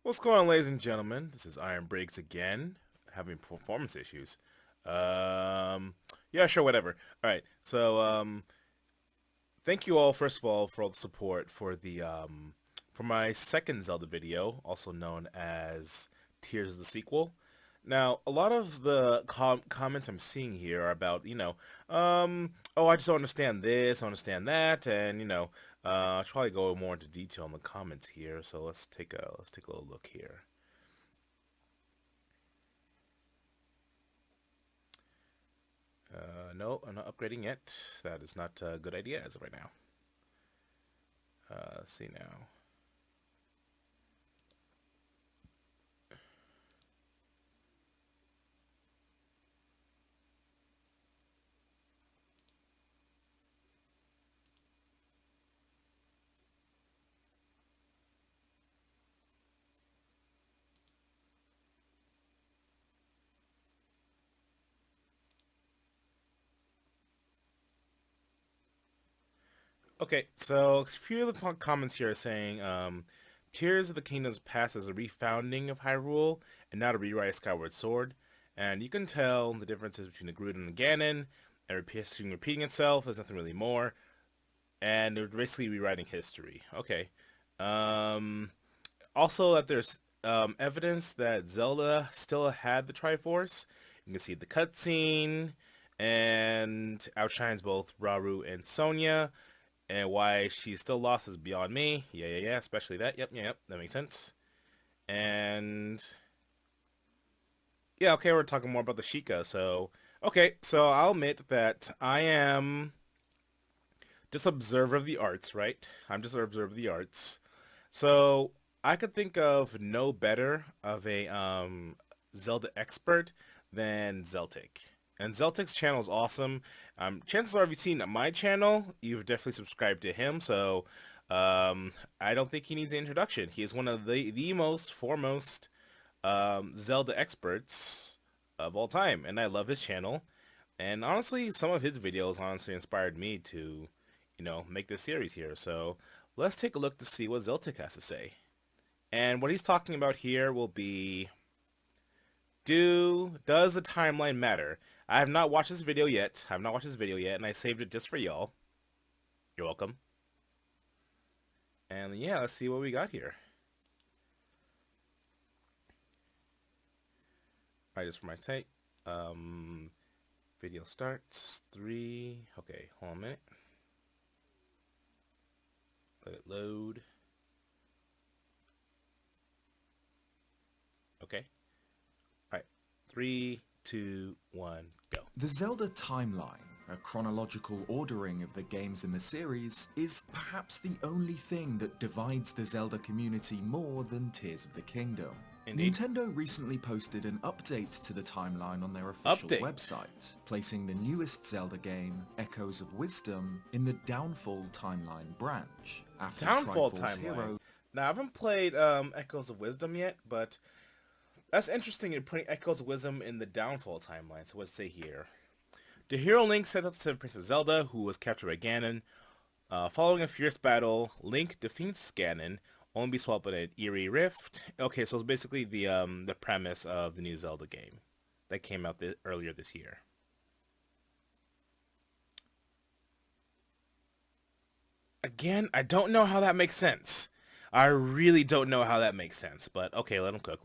What's going on, ladies and gentlemen? This is IronBriggz again, having performance issues. Yeah, sure, whatever. All right, so thank you all, first of all, for all the support for for my second Zelda video, also known as Tears of the Sequel. Now, a lot of the comments I'm seeing here are about, oh, I just don't understand this, I understand that, and I should probably go more into detail in the comments here. So let's take a little look here. No, I'm not upgrading yet. That is not a good idea as of right now. Let's see now. Okay, so a few of the comments here are saying, Tears of the Kingdom's past as a refounding of Hyrule and not a rewrite of Skyward Sword. And you can tell the differences between the Groot and the Ganon, and repeating itself. There's nothing really more. And they're basically rewriting history. Okay. Also, that there's evidence that Zelda still had the Triforce. You can see the cutscene, and outshines both Rauru and Sonya. And why she's still lost is beyond me. Yeah, especially that. Yep, that makes sense. And yeah, okay, we're talking more about the Sheikah. So, okay, so I'll admit that I am just observer of the arts, right? I'm just an observer of the arts. So I could think of no better of a Zelda expert than Zeltik. And Zeltik's channel is awesome. Chances are, if you've seen my channel, you've definitely subscribed to him. So I don't think he needs an introduction. He is one of the most foremost Zelda experts of all time, and I love his channel. And honestly, some of his videos honestly inspired me to, make this series here. So let's take a look to see what Zeltik has to say. And what he's talking about here will be, does the timeline matter? I have not watched this video yet. And I saved it just for y'all. You're welcome. And yeah, let's see what we got here. Alright, just for my tape. Video starts. 3. Okay, hold on a minute. Let it load. Okay. Alright. 3, 2, 1, go. The Zelda Timeline, a chronological ordering of the games in the series, is perhaps the only thing that divides the Zelda community more than Tears of the Kingdom. Indeed. Nintendo recently posted an update to the timeline on their official website, placing the newest Zelda game, Echoes of Wisdom, in the Downfall Timeline branch. After Downfall Triforce Timeline. Hero... Now, I haven't played Echoes of Wisdom yet, but that's interesting. You're putting Echoes of Wisdom in the Downfall Timeline. So let's say here. The hero Link set out to Princess Zelda, who was captured by Ganon. Following a fierce battle, Link defeats Ganon, only be swapped in an eerie rift. Okay, so it's basically the premise of the new Zelda game that came out earlier this year. Again, I don't know how that makes sense. I really don't know how that makes sense, but okay, let him cook.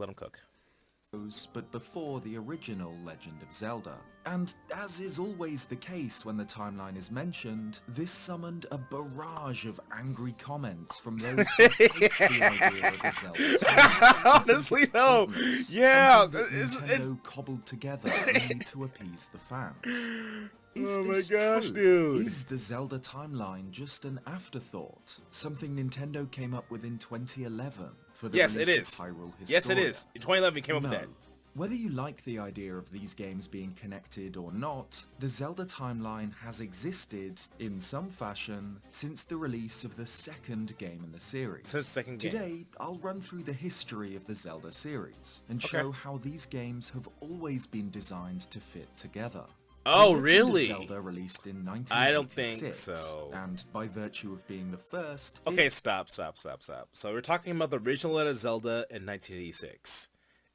but before the original Legend of Zelda. And as is always the case when the timeline is mentioned, this summoned a barrage of angry comments from those who hate the idea of the Zelda timeline. Honestly though, yeah, Nintendo cobbled together only to appease the fans. Oh my gosh, dude. Is the Zelda timeline just an afterthought? Something Nintendo came up with in 2011 for the release of Hyrule Historia? Yes, it is. In 2011, came up with that. Whether you like the idea of these games being connected or not, the Zelda timeline has existed, in some fashion, since the release of the second game in the series. Today, I'll run through the history of the Zelda series, and show how these games have always been designed to fit together. Oh, The Legend of really? Zelda released in I don't think 1986, so. and by virtue of being the first, Okay, stop. So we're talking about the original Legend of Zelda in 1986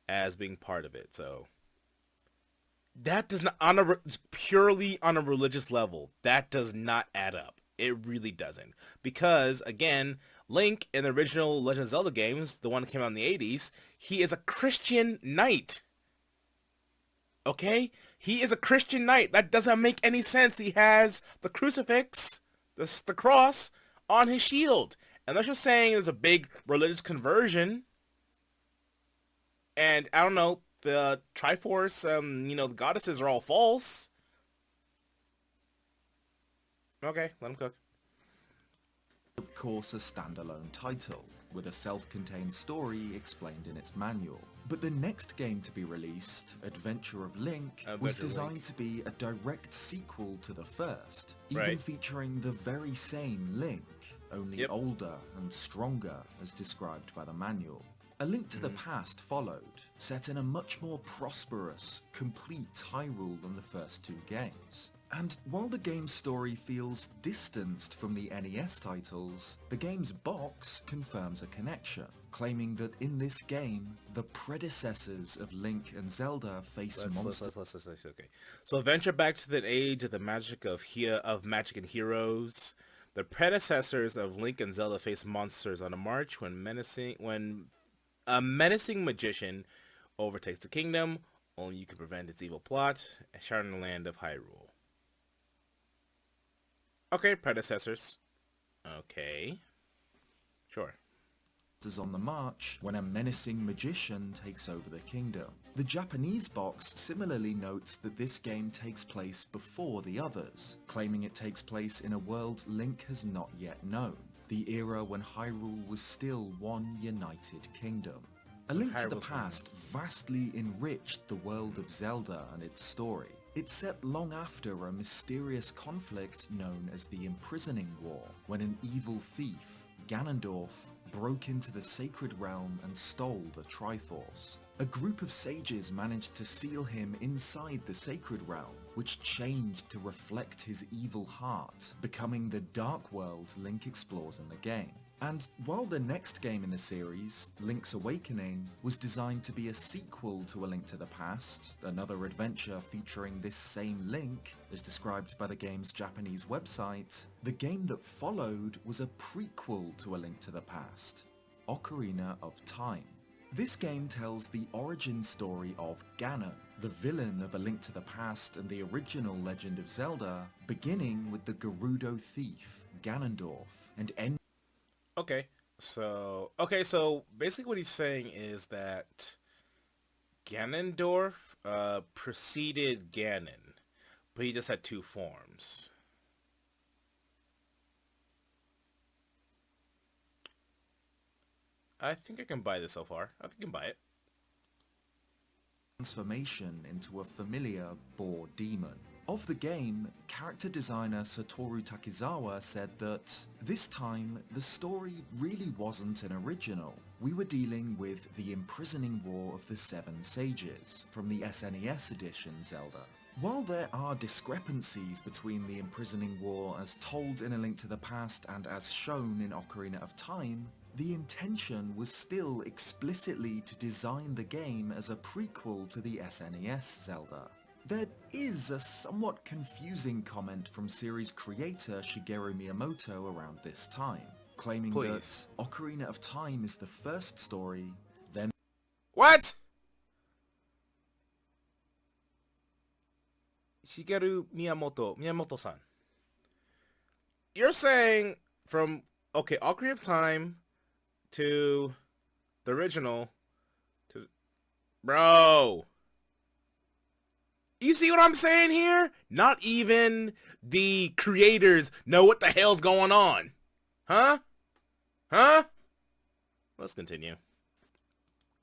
as being part of it. So that does not, purely on a religious level, that does not add up. It really doesn't. Because, again, Link in the original Legend of Zelda games, the one that came out in the 80s, he is a Christian knight. Okay? He is a Christian knight. That doesn't make any sense. He has the crucifix, the cross, on his shield. Unless you're saying there's a big religious conversion, and I don't know, the Triforce, the goddesses are all false. Okay, let him cook. of course, a standalone title, with a self-contained story explained in its manual. But the next game to be released, Adventure of Link, was designed to be a direct sequel to the first, even featuring the very same Link, only older and stronger as described by the manual. A Link to the Past followed, set in a much more prosperous, complete Hyrule than the first two games. And while the game's story feels distanced from the NES titles, the game's box confirms a connection, claiming that in this game, the predecessors of Link and Zelda face monsters. Okay. So venture back to the age of the magic of magic and heroes. The predecessors of Link and Zelda face monsters on a march when a menacing magician overtakes the kingdom. Only you can prevent its evil plot, shattering the land of Hyrule. Okay, predecessors. Okay. Sure. Is on the march when a menacing magician takes over the kingdom. The Japanese box similarly notes that this game takes place before the others, claiming it takes place in a world Link has not yet known, the era when Hyrule was still one united kingdom. A Link to the Past vastly enriched the world of Zelda and its story. It's set long after a mysterious conflict known as the Imprisoning War, when an evil thief, Ganondorf, broke into the Sacred Realm and stole the Triforce. A group of sages managed to seal him inside the Sacred Realm, which changed to reflect his evil heart, becoming the dark world Link explores in the game. And while the next game in the series, Link's Awakening, was designed to be a sequel to A Link to the Past, another adventure featuring this same Link, as described by the game's Japanese website, the game that followed was a prequel to A Link to the Past, Ocarina of Time. This game tells the origin story of Ganon, the villain of A Link to the Past and the original Legend of Zelda, beginning with the Gerudo thief, Ganondorf, and ending. Okay, so basically what he's saying is that Ganondorf preceded Ganon, but he just had two forms. I think I can buy this so far. I think I can buy it. Transformation into a familiar boar demon. Of the game, character designer Satoru Takizawa said that, this time, the story really wasn't an original. We were dealing with the Imprisoning War of the Seven Sages, from the SNES edition Zelda. While there are discrepancies between the Imprisoning War as told in A Link to the Past and as shown in Ocarina of Time, the intention was still explicitly to design the game as a prequel to the SNES Zelda. There is a somewhat confusing comment from series creator Shigeru Miyamoto around this time, claiming that Ocarina of Time is the first story, then... What?! Shigeru Miyamoto-san. You're saying from, Ocarina of Time to the original to... Bro! You see what I'm saying here? Not even the creators know what the hell's going on. Huh? Huh? Let's continue.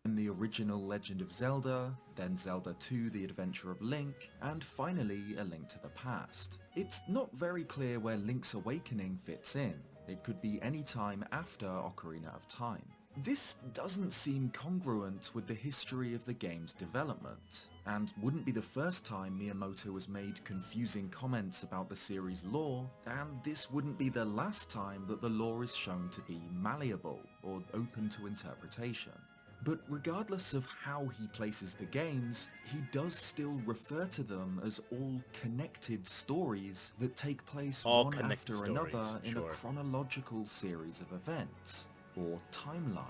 In the original Legend of Zelda, then Zelda 2 The Adventure of Link, and finally A Link to the Past. It's not very clear where Link's Awakening fits in. It could be any time after Ocarina of Time. This doesn't seem congruent with the history of the game's development, and wouldn't be the first time Miyamoto has made confusing comments about the series' lore, and this wouldn't be the last time that the lore is shown to be malleable or open to interpretation. But regardless of how he places the games, he does still refer to them as all connected stories that take place one after another in a chronological series of events, or timeline.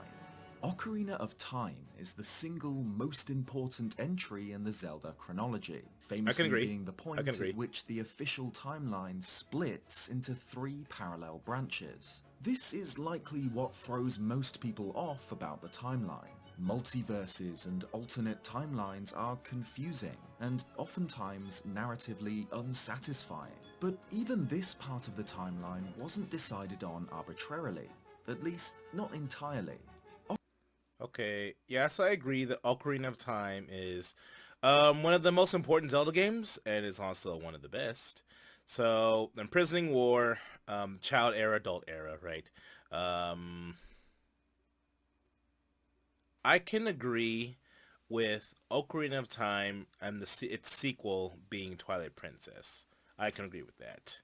Ocarina of Time is the single most important entry in the Zelda chronology, famously being the point at which the official timeline splits into 3 parallel branches. This is likely what throws most people off about the timeline. Multiverses and alternate timelines are confusing and oftentimes narratively unsatisfying. But even this part of the timeline wasn't decided on arbitrarily, at least not entirely. Okay, yes, I agree that Ocarina of Time is one of the most important Zelda games, and it's also one of the best. So, Imprisoning War, child era, adult era, right? I can agree with Ocarina of Time and its sequel being Twilight Princess. I can agree with that.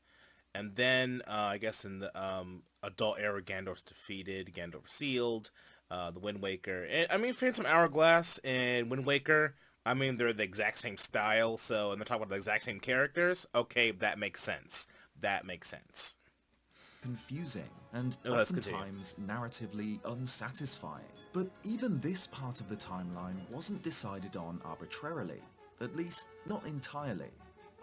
And then, I guess in the adult era, Gandalf's defeated, Gandalf sealed, the Wind Waker. And, I mean, Phantom Hourglass and Wind Waker, I mean, they're the exact same style, so, and they're talking about the exact same characters. Okay, that makes sense. That makes sense. Confusing and oftentimes narratively unsatisfying. But even this part of the timeline wasn't decided on arbitrarily, at least not entirely.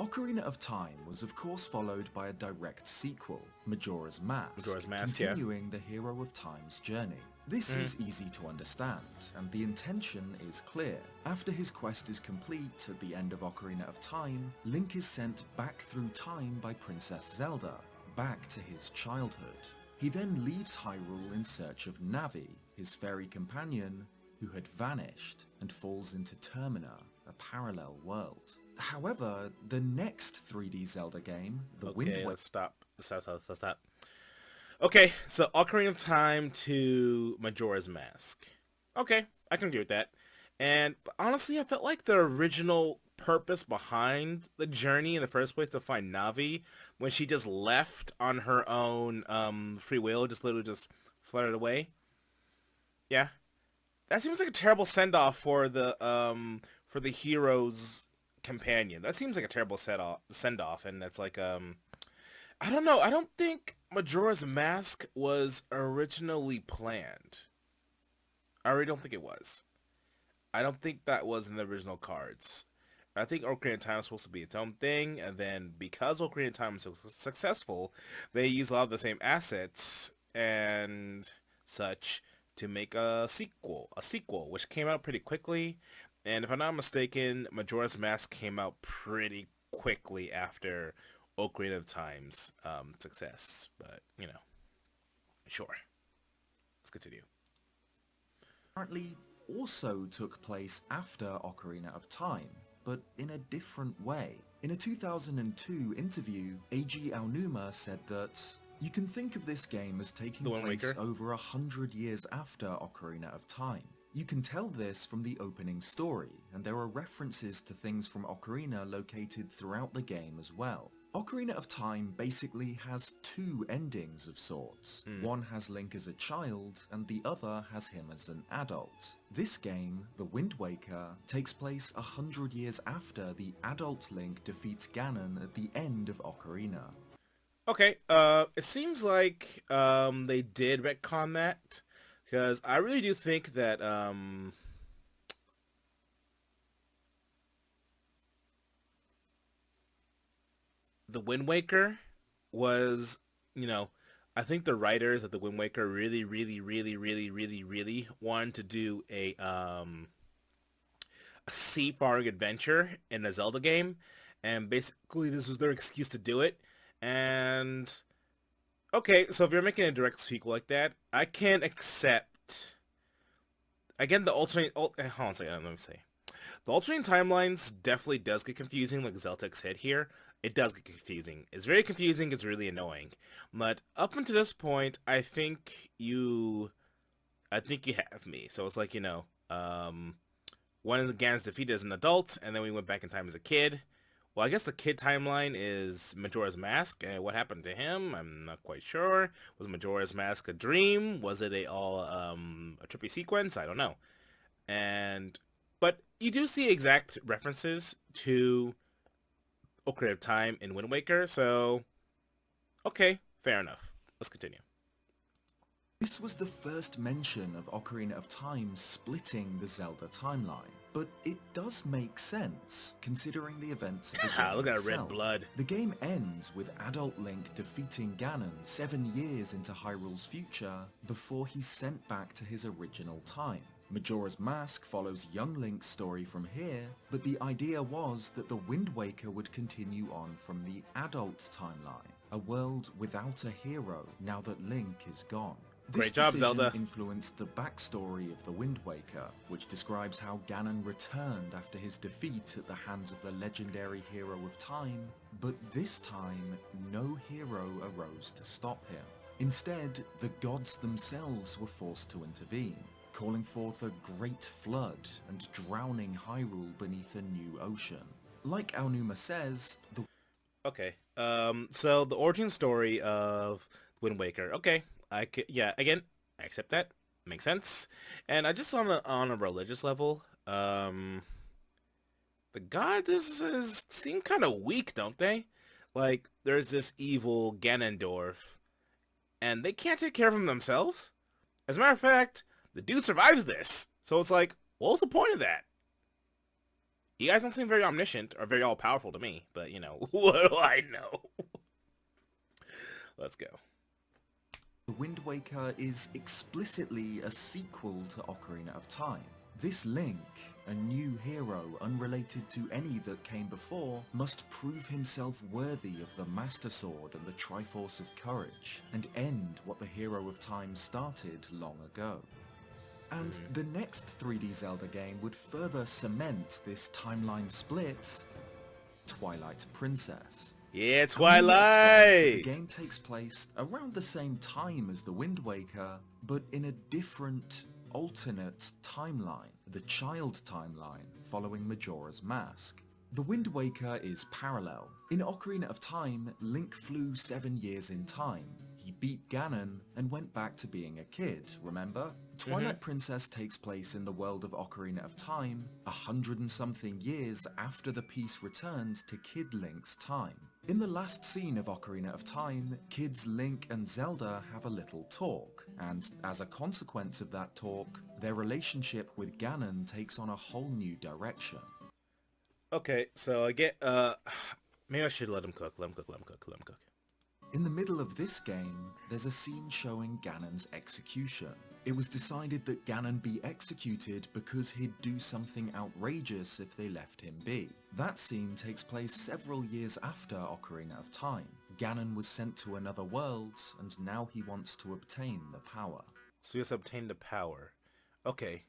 Ocarina of Time was of course followed by a direct sequel, Majora's Mask, continuing the Hero of Time's journey. This is easy to understand, and the intention is clear. After his quest is complete at the end of Ocarina of Time, Link is sent back through time by Princess Zelda, back to his childhood. He then leaves Hyrule in search of Navi, his fairy companion, who had vanished, and falls into Termina, a parallel world. However, the next 3D Zelda game, the Wind Waker... Let's stop. Okay, so Ocarina of Time to Majora's Mask. Okay, I can agree with that. And honestly, I felt like the original purpose behind the journey in the first place to find Navi, when she just left on her own free will, just literally just fluttered away. Yeah, that seems like a terrible send-off for the hero's companion. That seems like a terrible send-off, and that's like I don't know. I don't think Majora's Mask was originally planned. I really don't think it was. I don't think that was in the original cards. I think Ocarina of Time was supposed to be its own thing, and then because Ocarina of Time was so successful, they used a lot of the same assets and such to make a sequel, which came out pretty quickly. And if I'm not mistaken, Majora's Mask came out pretty quickly after Ocarina of Time's success. But, you know, sure. Let's continue. Apparently also took place after Ocarina of Time, but in a different way. In a 2002 interview, Eiji Aonuma said that you can think of this game as taking place over 100 years after Ocarina of Time. You can tell this from the opening story, and there are references to things from Ocarina located throughout the game as well. Ocarina of Time basically has 2 endings of sorts. One has Link as a child, and the other has him as an adult. This game, The Wind Waker, takes place 100 years after the adult Link defeats Ganon at the end of Ocarina. Okay, it seems like they did retcon that, because I really do think that The Wind Waker was, you know, I think the writers of The Wind Waker really wanted to do a seafaring adventure in a Zelda game, and basically this was their excuse to do it. And okay, so if you're making a direct sequel like that, I can accept. Again, the alternate. Hold on a second. Let me say, the alternate timelines definitely does get confusing, like Zeltik said here. It does get confusing. It's very confusing. It's really annoying. But up until this point, I think you I think you have me. So it's like, one is Ganon's defeated as an adult, and then we went back in time as a kid. Well, I guess the kid timeline is Majora's Mask, and what happened to him, I'm not quite sure. Was Majora's Mask a dream? Was it a trippy sequence? I don't know. But you do see exact references to Ocarina of Time in Wind Waker, so okay, fair enough. Let's continue. This was the first mention of Ocarina of Time splitting the Zelda timeline, but it does make sense, considering the events of the game Look at that itself. red blood. The game ends with adult Link defeating Ganon 7 years into Hyrule's future before he's sent back to his original time. Majora's Mask follows young Link's story from here, but the idea was that the Wind Waker would continue on from the adult timeline, a world without a hero now that Link is gone. Great job, Zelda. This influenced the backstory of the Wind Waker, which describes how Ganon returned after his defeat at the hands of the legendary Hero of Time, but this time no hero arose to stop him. Instead, the gods themselves were forced to intervene, calling forth a great flood and drowning Hyrule beneath a new ocean. Like Aonuma says, the... Okay, so the origin story of Wind Waker, okay. Again, I accept that. Makes sense. And I just on a religious level, the gods seem kind of weak, don't they? Like, there's this evil Ganondorf, and they can't take care of him themselves. As a matter of fact, the dude survives this. So it's like, what's the point of that? You guys don't seem very omniscient or very all-powerful to me, but, what do I know? Let's go. The Wind Waker is explicitly a sequel to Ocarina of Time. This Link, a new hero unrelated to any that came before, must prove himself worthy of the Master Sword and the Triforce of Courage, and end what the Hero of Time started long ago. And the next 3D Zelda game would further cement this timeline split, Twilight Princess. Yeah, Twilight! The game takes place around the same time as the Wind Waker, but in a different, alternate timeline, the child timeline, following Majora's Mask. The Wind Waker is parallel. In Ocarina of Time, Link flew 7 years in time. He beat Ganon and went back to being a kid, remember? Twilight Princess takes place in the world of Ocarina of Time, 100 and something years after the piece returned to Kid Link's time. In the last scene of Ocarina of Time, kids Link and Zelda have a little talk, and as a consequence of that talk, their relationship with Ganon takes on a whole new direction. Okay, so I get, maybe I should let him cook. In the middle of this game, there's a scene showing Ganon's execution. It was decided that Ganon be executed because he'd do something outrageous if they left him be. That scene takes place several years after Ocarina of Time. Ganon was sent to another world, and now he wants to obtain the power. So he has obtained the power. Okay,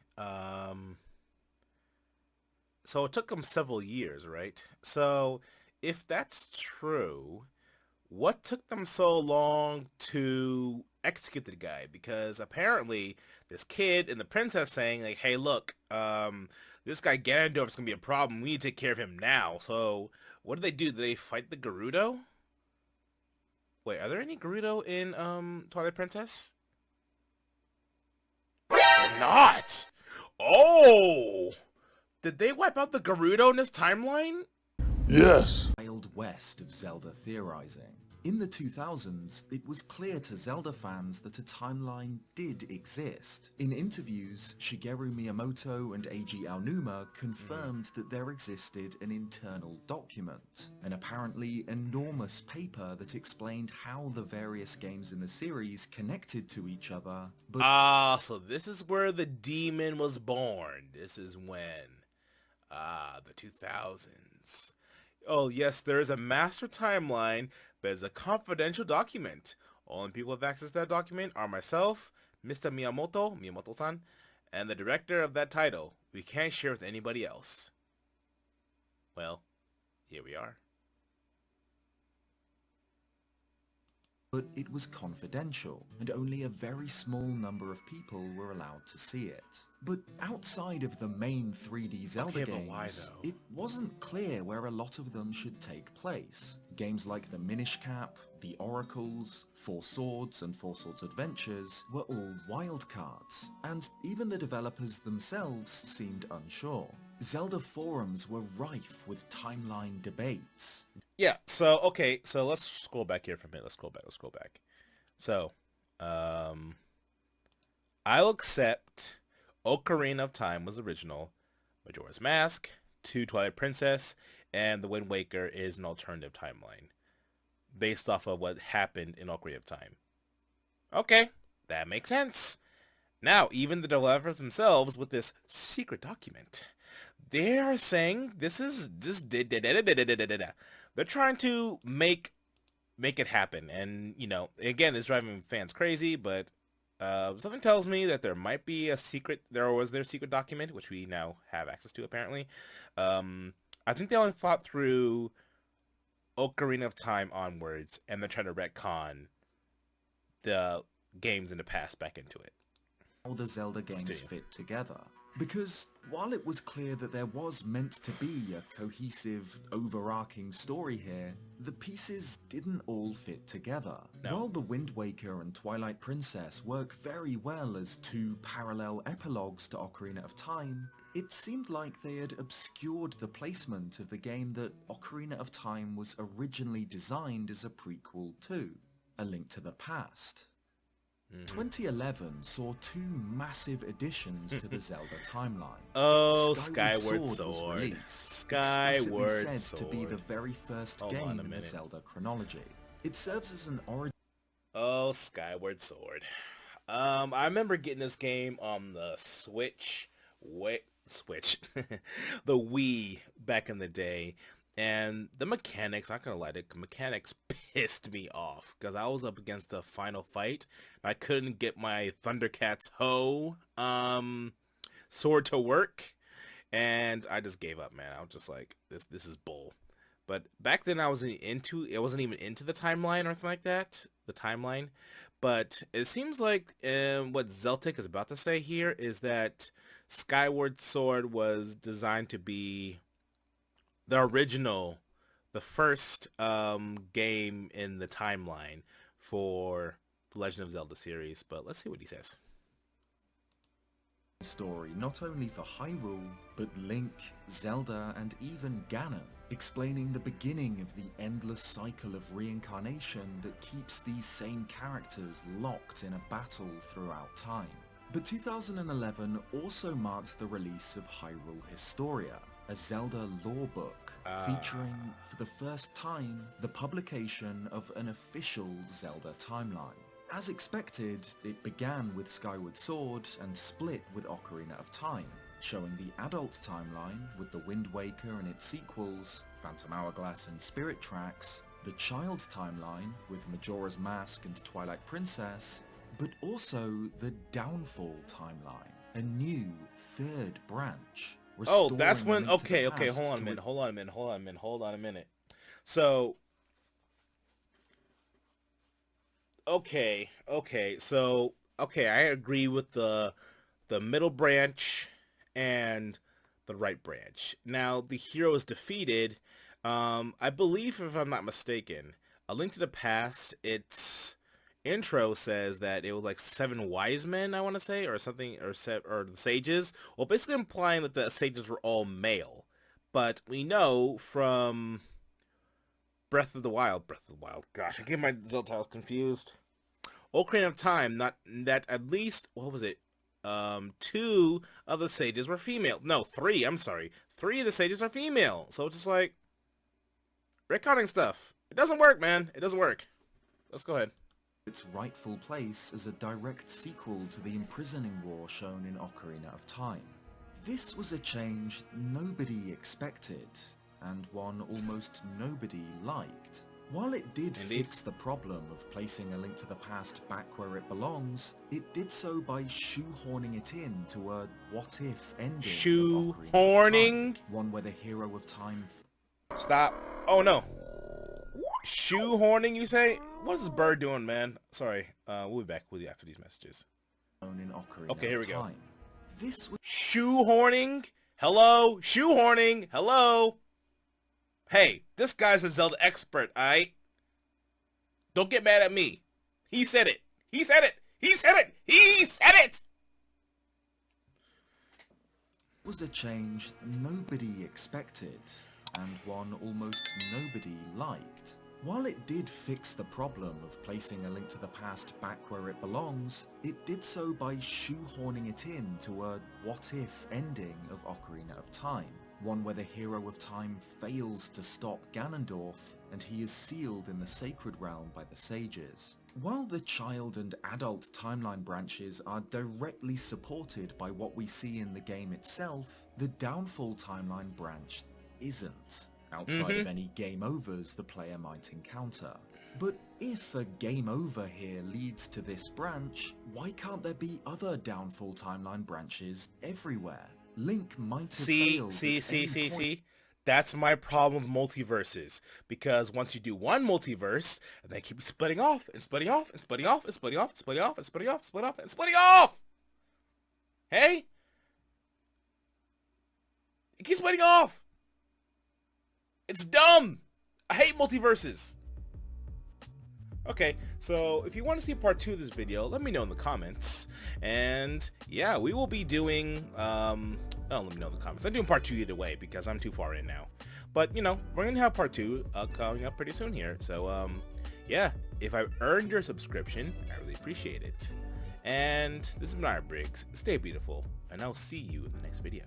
so it took him several years, right? So if that's true, what took them so long to execute the guy? Because apparently this kid and the princess saying like, hey, look, this guy Ganondorf is going to be a problem. We need to take care of him now. So what do? Do they fight the Gerudo? Wait, are there any Gerudo in Twilight Princess? They're not! Oh! Did they wipe out the Gerudo in this timeline? Yes. Wild West of Zelda theorizing. In the 2000s, it was clear to Zelda fans that a timeline did exist. In interviews, Shigeru Miyamoto and Eiji Aonuma confirmed that there existed an internal document, an apparently enormous paper that explained how the various games in the series connected to each other, but... so this is where the demon was born. This is when... the 2000s. Oh yes, there is a master timeline, but it's a confidential document. Only people who have access to that document are myself, Mr. Miyamoto-san, and the director of that title. We can't share with anybody else. Well, here we are. but it was confidential, and only a very small number of people were allowed to see it. But outside of the main 3D Zelda Okay, but why, games, though? it wasn't clear where a lot of them should take place. Games like the Minish Cap, the Oracles, Four Swords and Four Swords Adventures were all wildcards, and even the developers themselves seemed unsure. Zelda forums were rife with timeline debates. Yeah, so, okay, so let's scroll back here for a minute. Let's scroll back. So, I'll accept Ocarina of Time was original, Majora's Mask, 2 Twilight Princess, and The Wind Waker is an alternative timeline based off of what happened in Ocarina of Time. Okay, that makes sense. Now, even the developers themselves with this secret document, they are saying this is just they're trying to make it happen, and you know, again, it's driving fans crazy, but something tells me that there might be a secret. There was their secret document, which we now have access to apparently. I think they only fought through Ocarina of Time onwards, and they're trying to retcon the games in the past back into it. How the Zelda games fit together. Because while it was clear that there was meant to be a cohesive, overarching story here, the pieces didn't all fit together. No. While The Wind Waker and Twilight Princess work very well as 2 parallel epilogues to Ocarina of Time, it seemed like they had obscured the placement of the game that Ocarina of Time was originally designed as a prequel to, A Link to the Past. 2011 saw 2 massive additions to the Zelda timeline. Oh, Skyward Sword. Was released, Skyward said Sword. to be the very first game in the Zelda chronology. It serves as an origin. Oh, Skyward Sword. I remember getting this game on the Switch, the Wii back in the day. And the mechanics, not gonna lie, the mechanics pissed me off because I was up against the final fight. And I couldn't get my Thundercats Ho sword to work, and I just gave up, man. I was just like, this is bull. But back then I wasn't even into the timeline or anything like that, the timeline. But it seems like what Zeltik is about to say here is that Skyward Sword was designed to be the original, the first game in the timeline for the Legend of Zelda series, but let's see what he says. Story not only for Hyrule, but Link, Zelda, and even Ganon, explaining the beginning of the endless cycle of reincarnation that keeps these same characters locked in a battle throughout time. But 2011 also marked the release of Hyrule Historia, a Zelda lore book featuring, for the first time, the publication of an official Zelda timeline. As expected, it began with Skyward Sword and split with Ocarina of Time, showing the adult timeline with The Wind Waker and its sequels, Phantom Hourglass and Spirit Tracks, the child timeline with Majora's Mask and Twilight Princess, but also the Downfall timeline, a new third branch. Oh, that's when, okay, hold on a minute. So, I agree with the middle branch and the right branch. Now, the hero is defeated. I believe, if I'm not mistaken, A Link to the Past, its intro says that it was like 7 wise men, I want to say, or something, or the sages. Well, basically implying that the sages were all male. But we know from Breath of the Wild, gosh, I get my Zelda titles confused. Ocarina of Time, not that at least, what was it? 2 of the sages were female. No, 3, I'm sorry. 3 of the sages are female. So it's just like, retconning stuff. It doesn't work, man. It doesn't work. Let's go ahead. Its rightful place as a direct sequel to the imprisoning war shown in Ocarina of Time. This was a change nobody expected, and one almost nobody liked. While it did fix the problem of placing A Link to the Past back where it belongs, it did so by shoehorning it into a what-if ending. Shoehorning? One where the hero of time... Stop. Oh no. Shoehorning, you say? What is this bird doing, man? Sorry. We'll be back with you after these messages. In Ocarina Okay, here we of go. Time. This was Shoehorning? Hello? Shoehorning? Hello? Hey, this guy's a Zelda expert, alright? Don't get mad at me. He said it. He said it. He said it. He said it! was a change nobody expected, and one almost nobody liked. While it did fix the problem of placing A Link to the Past back where it belongs, it did so by shoehorning it in to a what-if ending of Ocarina of Time, one where the hero of time fails to stop Ganondorf, and he is sealed in the Sacred Realm by the sages. While the child and adult timeline branches are directly supported by what we see in the game itself, the Downfall timeline branch isn't, outside of any game overs the player might encounter. But if a game over here leads to this branch, why can't there be other Downfall timeline branches everywhere? Link might have failed at any point. That's my problem with multiverses. Because once you do one multiverse, and they keep splitting off, and splitting off, and splitting off, and splitting off, and splitting off, and splitting off, and splitting off, and splitting off! Hey? It keeps splitting off! It's dumb! I hate multiverses! Okay, so if you want to see part 2 of this video, let me know in the comments. And yeah, we will be doing, let me know in the comments. I'm doing part 2 either way because I'm too far in now. But, you know, we're going to have part 2 coming up pretty soon here. So, yeah, if I've earned your subscription, I really appreciate it. And this is IronBriggz. Stay beautiful, and I'll see you in the next video.